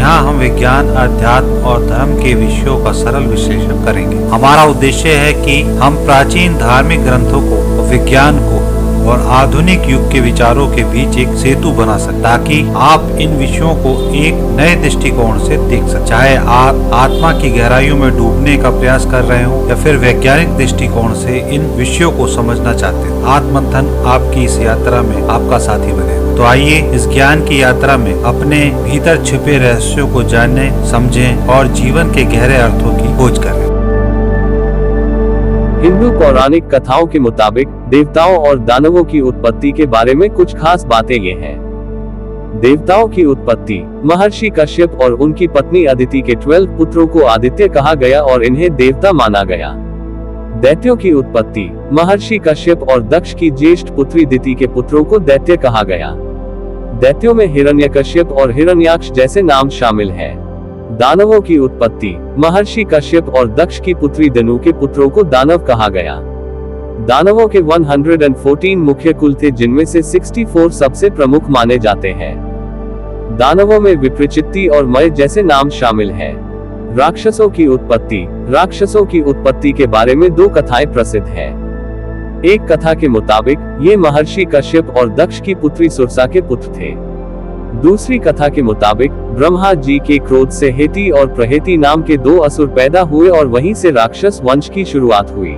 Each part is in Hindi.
जहां हम विज्ञान, अध्यात्म और धर्म के विषयों का सरल विश्लेषण करेंगे। हमारा उद्देश्य है कि हम प्राचीन धार्मिक ग्रंथों को, विज्ञान को और आधुनिक युग के विचारों के बीच एक सेतु बना सकें, ताकि आप इन विषयों को एक नए दृष्टिकोण से देख सकें। चाहे आप आत्मा की गहराइयों में डूबने का प्रयास कर रहे हो या फिर वैज्ञानिक दृष्टिकोण से इन विषयों को समझना चाहते हैं, आत्ममंथन आपकी इस यात्रा में आपका साथी बनेगा। तो आइए इस ज्ञान की यात्रा में अपने भीतर छिपे रहस्यों को जानने, समझें और जीवन के गहरे अर्थों की खोज करें। हिंदू पौराणिक कथाओं के मुताबिक देवताओं और दानवों की उत्पत्ति के बारे में कुछ खास बातें ये हैं। देवताओं की उत्पत्ति। महर्षि कश्यप और उनकी पत्नी अदिति के 12 पुत्रों को आदित्य कहा गया और इन्हें देवता माना गया। दैत्यों की उत्पत्ति। महर्षि कश्यप और दक्ष की ज्येष्ठ पुत्री दिति के पुत्रों को दैत्य कहा गया। दैत्यों में हिरण्यकश्यप और हिरण्याक्ष जैसे नाम शामिल हैं। दानवों की उत्पत्ति। महर्षि कश्यप और दक्ष की पुत्री दनु के पुत्रों को दानव कहा गया। दानवों के 114 मुख्य कुल थे, जिनमें से 64 सबसे प्रमुख माने जाते हैं। दानवों में विप्रचित्ति और मय जैसे नाम शामिल हैं। राक्षसों की उत्पत्ति। राक्षसों की उत्पत्ति के बारे में 2 कथाएं प्रसिद्ध हैं। एक कथा के मुताबिक ये महर्षि कश्यप और दक्ष की पुत्री सुरसा के पुत्र थे। दूसरी कथा के मुताबिक ब्रह्मा जी के क्रोध से हेती और प्रहेती नाम के 2 असुर पैदा हुए और वहीं से राक्षस वंश की शुरुआत हुई।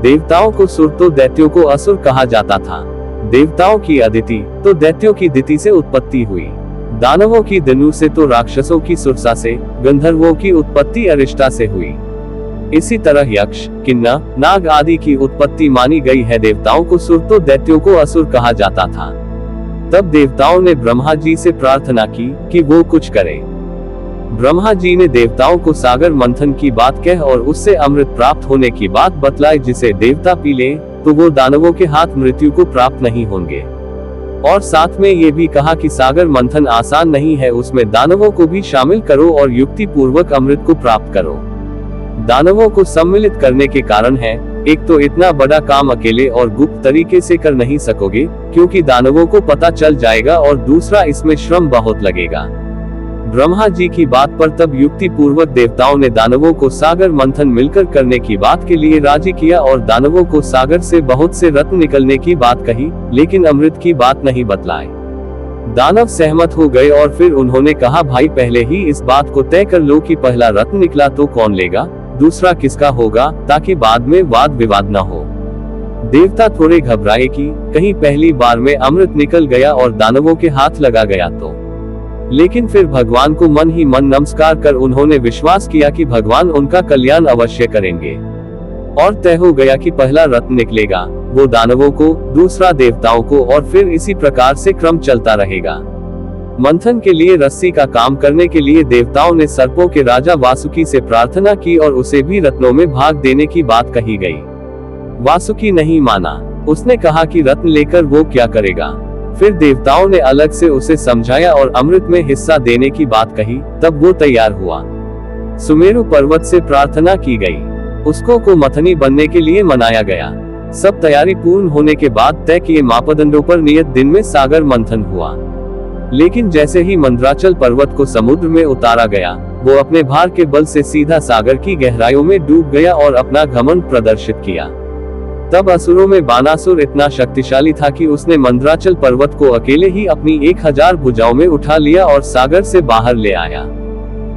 देवताओं को सुर तो दैत्यों को असुर कहा जाता था। देवताओं की अदिति तो दैत्यों की दिति से उत्पत्ति हुई। दानवों की दनु से तो राक्षसों की सुरसा से, गंधर्वों की उत्पत्ति अरिष्टा से हुई। इसी तरह यक्ष, किन्नर, नाग आदि की उत्पत्ति मानी गई है। देवताओं को सुर तो दैत्यों को असुर कहा जाता था। तब देवताओं ने ब्रह्मा जी से प्रार्थना की कि वो कुछ करे। ब्रह्मा जी ने देवताओं को सागर मंथन की बात कह और उससे अमृत प्राप्त होने की बात बतलाई, जिसे देवता पी ले तो वो दानवों के हाथ मृत्यु को प्राप्त नहीं होंगे। और साथ में ये भी कहा कि सागर मंथन आसान नहीं है, उसमें दानवों को भी शामिल करो और युक्ति पूर्वक अमृत को प्राप्त करो। दानवों को सम्मिलित करने के कारण है, एक तो इतना बड़ा काम अकेले और गुप्त तरीके से कर नहीं सकोगे, क्योंकि दानवों को पता चल जाएगा, और दूसरा इसमें श्रम बहुत लगेगा। ब्रह्मा जी की बात पर तब युक्ति पूर्वक देवताओं ने दानवों को सागर मंथन मिलकर करने की बात के लिए राजी किया और दानवों को सागर से बहुत से रत्न निकलने की बात कही, लेकिन अमृत की बात नहीं बतलाई। दानव सहमत हो गए और फिर उन्होंने कहा, भाई पहले ही इस बात को तय कर लो कि पहला रत्न निकला तो कौन लेगा, दूसरा किसका होगा, ताकि बाद में वाद विवाद न हो। देवता थोड़े घबराए कि कहीं पहली बार में अमृत निकल गया और दानवों के हाथ लगा गया तो। लेकिन फिर भगवान को मन ही मन नमस्कार कर उन्होंने विश्वास किया कि भगवान उनका कल्याण अवश्य करेंगे। और तय हो गया कि पहला रत्न निकलेगा, वो दानवों को, दूसरा देवताओं को, और फिर इसी प्रकार से क्रम चलता रहेगा। मंथन के लिए रस्सी का काम करने के लिए देवताओं ने सर्पों के राजा वासुकी से प्रार्थना की और उसे भी रत्नों में भाग देने की बात कही गई। वासुकी नहीं माना। उसने कहा कि रत्न लेकर वो क्या करेगा। फिर देवताओं ने अलग से उसे समझाया और अमृत में हिस्सा देने की बात कही, तब वो तैयार हुआ। सुमेरु पर्वत से प्रार्थना की गई। उसको को मथनी बनने के लिए मनाया गया। सब तैयारी पूर्ण होने के बाद तय किए मापदंडों पर नियत दिन में सागर मंथन हुआ। लेकिन जैसे ही मंदराचल पर्वत को समुद्र में उतारा गया, वो अपने भार के बल से सीधा सागर की गहराइयों में डूब गया और अपना घमंड प्रदर्शित किया। तब असुरों में बानासुर इतना शक्तिशाली था कि उसने मंदराचल पर्वत को अकेले ही अपनी 1000 भुजाओं में उठा लिया और सागर से बाहर ले आया।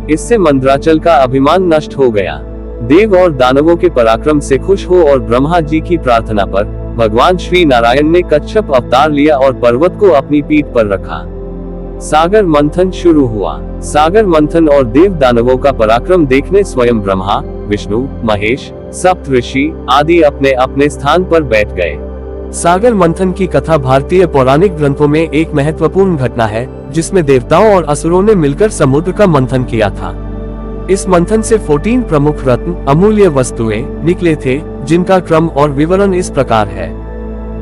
इससे मंदराचल का अभिमान नष्ट हो गया। देव और दानवों के पराक्रम से खुश हो और ब्रह्मा जी की प्रार्थना पर भगवान श्री नारायण ने कच्छप अवतार लिया और पर्वत को अपनी पीठ पर रखा। सागर मंथन शुरू हुआ। सागर मंथन और देव दानवों का पराक्रम देखने स्वयं ब्रह्मा, विष्णु, महेश, सप्त ऋषि आदि अपने अपने स्थान पर बैठ गए। सागर मंथन की कथा भारतीय पौराणिक ग्रंथों में एक महत्वपूर्ण घटना है, जिसमें देवताओं और असुरों ने मिलकर समुद्र का मंथन किया था। इस मंथन से 14 प्रमुख रत्न, अमूल्य वस्तुएं निकले थे, जिनका क्रम और विवरण इस प्रकार है।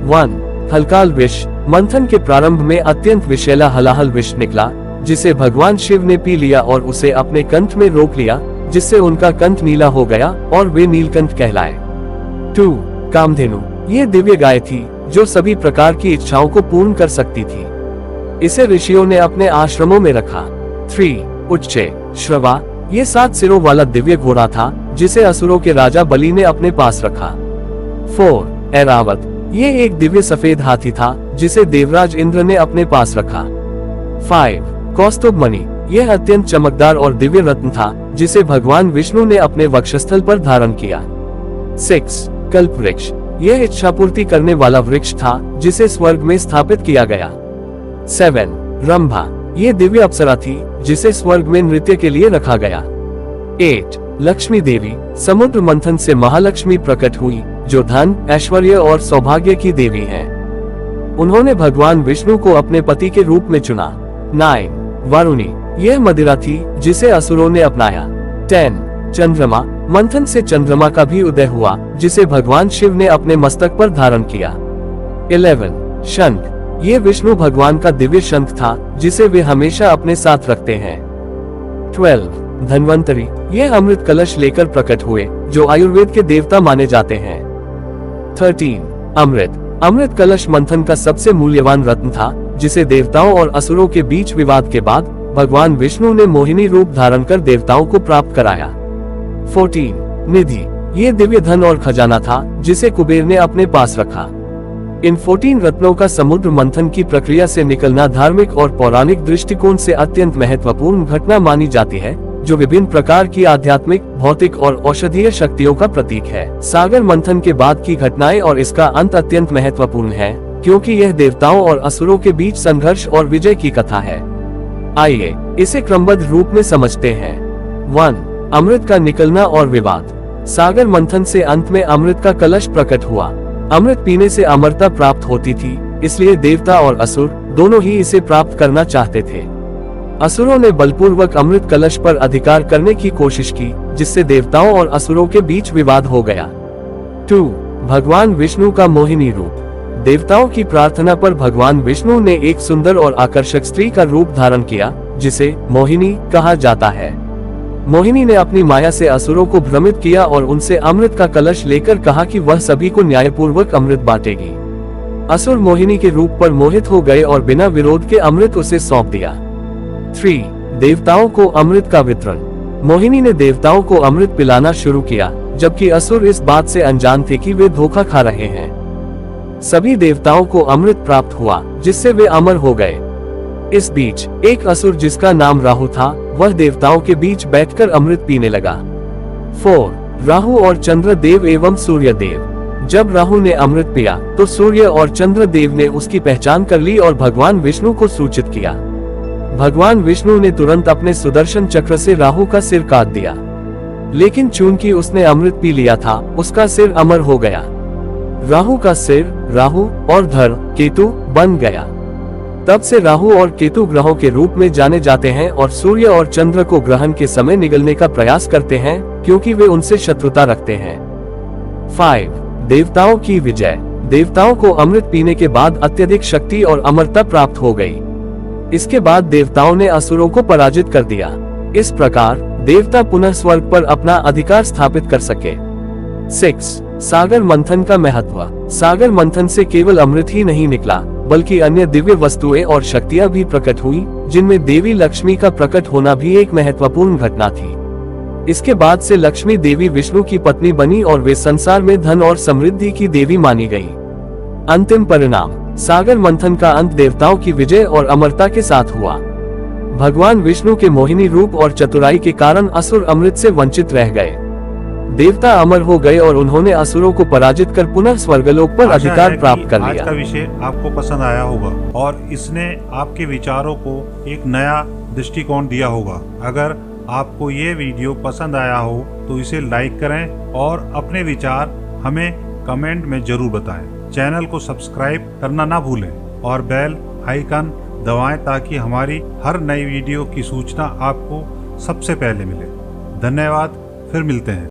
1. हलकाल विष। मंथन के प्रारंभ में अत्यंत विषैला हलाहल विष निकला, जिसे भगवान शिव ने पी लिया और उसे अपने कंठ में रोक लिया, जिससे उनका कंठ नीला हो गया और वे नीलकंठ कहलाए। 2. कामधेनु। ये दिव्य गाय थी, जो सभी प्रकार की इच्छाओं को पूर्ण कर सकती थी। इसे ऋषियों ने अपने आश्रमों में रखा। 3. उच्चे श्रवा, ये 7 सिरों वाला दिव्य घोड़ा था जिसे असुरों के राजा बलि ने अपने पास रखा। 4 ऐरावत, ये एक दिव्य सफेद हाथी था जिसे देवराज इंद्र ने अपने पास रखा। 5 कौस्तुभ मणि, यह अत्यंत चमकदार और दिव्य रत्न था जिसे भगवान विष्णु ने अपने वक्षस्थल पर धारण किया। 6 कल्प वृक्ष, यह इच्छापूर्ति करने वाला वृक्ष था जिसे स्वर्ग में स्थापित किया गया। 7 रंभा, ये दिव्य अप्सरा थी जिसे स्वर्ग में नृत्य के लिए रखा गया। 8 लक्ष्मी देवी, समुद्र मंथन से महालक्ष्मी प्रकट हुई जो धन, ऐश्वर्य और सौभाग्य की देवी है। उन्होंने भगवान विष्णु को अपने पति के रूप में चुना। 9 वारुणी, यह मदिरा थी जिसे असुरों ने अपनाया। 10 चंद्रमा, मंथन से चंद्रमा का भी उदय हुआ जिसे भगवान शिव ने अपने मस्तक पर धारण किया। 11 शंख, ये विष्णु भगवान का दिव्य शंख था जिसे वे हमेशा अपने साथ रखते हैं। 12 धन्वंतरी, यह अमृत कलश लेकर प्रकट हुए जो आयुर्वेद के देवता माने जाते हैं। 13 अमृत, अमृत कलश मंथन का सबसे मूल्यवान रत्न था जिसे देवताओं और असुरों के बीच विवाद के बाद भगवान विष्णु ने मोहिनी रूप धारण कर देवताओं को प्राप्त कराया। 14 निधि, ये दिव्य धन और खजाना था जिसे कुबेर ने अपने पास रखा। इन 14 रत्नों का समुद्र मंथन की प्रक्रिया से निकलना धार्मिक और पौराणिक दृष्टिकोण से अत्यंत महत्वपूर्ण घटना मानी जाती है जो विभिन्न प्रकार की आध्यात्मिक, भौतिक और औषधीय शक्तियों का प्रतीक है। सागर मंथन के बाद की घटनाएं और इसका अंत अत्यंत महत्वपूर्ण है क्योंकि यह देवताओं और असुरों के बीच संघर्ष और विजय की कथा है। आइए इसे क्रमबद्ध रूप में समझते हैं। 1 अमृत का निकलना और विवाद। सागर मंथन से अंत में अमृत का कलश प्रकट हुआ। अमृत पीने से अमरता प्राप्त होती थी, इसलिए देवता और असुर दोनों ही इसे प्राप्त करना चाहते थे। असुरों ने बलपूर्वक अमृत कलश पर अधिकार करने की कोशिश की जिससे देवताओं और असुरों के बीच विवाद हो गया। 2 भगवान विष्णु का मोहिनी रूप। देवताओं की प्रार्थना पर भगवान विष्णु ने एक सुंदर और आकर्षक स्त्री का रूप धारण किया जिसे मोहिनी कहा जाता है। मोहिनी ने अपनी माया से असुरों को भ्रमित किया और उनसे अमृत का कलश लेकर कहा कि वह सभी को न्यायपूर्वक अमृत बांटेगी। असुर मोहिनी के रूप पर मोहित हो गए और बिना विरोध के अमृत उसे सौंप दिया। 3 देवताओं को अमृत का वितरण। मोहिनी ने देवताओं को अमृत पिलाना शुरू किया जबकि असुर इस बात से अनजान थे कि वे धोखा खा रहे हैं। सभी देवताओं को अमृत प्राप्त हुआ जिससे वे अमर हो गए। इस बीच एक असुर जिसका नाम राहु था वह देवताओं के बीच बैठकर अमृत पीने लगा। 4 राहु और चंद्र देव एवं सूर्य देव। जब राहु ने अमृत पिया तो सूर्य और चंद्र देव ने उसकी पहचान कर ली और भगवान विष्णु को सूचित किया। भगवान विष्णु ने तुरंत अपने सुदर्शन चक्र से राहु का सिर काट दिया, लेकिन चूंकि उसने अमृत पी लिया था उसका सिर अमर हो गया। राहु का सिर राहु और धर केतु बन गया। तब से राहु और केतु ग्रहों के रूप में जाने जाते हैं और सूर्य और चंद्र को ग्रहण के समय निगलने का प्रयास करते हैं क्योंकि वे उनसे शत्रुता रखते हैं। 5 देवताओं की विजय। देवताओं को अमृत पीने के बाद अत्यधिक शक्ति और अमरता प्राप्त हो गई। इसके बाद देवताओं ने असुरों को पराजित कर दिया। इस प्रकार देवता पुनः स्वर्ग पर अपना अधिकार स्थापित कर सके। 6 सागर मंथन का महत्व। सागर मंथन से केवल अमृत ही नहीं निकला बल्कि अन्य दिव्य वस्तुएं और शक्तियां भी प्रकट हुई जिनमें देवी लक्ष्मी का प्रकट होना भी एक महत्वपूर्ण घटना थी। इसके बाद से लक्ष्मी देवी विष्णु की पत्नी बनी और वे संसार में धन और समृद्धि की देवी मानी गई। अंतिम परिणाम सागर मंथन का अंत देवताओं की विजय और अमरता के साथ हुआ। भगवान विष्णु के मोहिनी रूप और चतुराई के कारण असुर अमृत से वंचित रह गए। देवता अमर हो गए और उन्होंने असुरों को पराजित कर पुनः स्वर्गलोक पर अधिकार प्राप्त कर लिया। आज का विषय आपको पसंद आया होगा और इसने आपके विचारों को एक नया दृष्टिकोण दिया होगा। अगर आपको ये वीडियो पसंद आया हो तो इसे लाइक करें और अपने विचार हमें कमेंट में जरूर बताएं। चैनल को सब्सक्राइब करना ना भूलें और बेल आइकन दबाएं ताकि हमारी हर नई वीडियो की सूचना आपको सबसे पहले मिले। धन्यवाद, फिर मिलते हैं।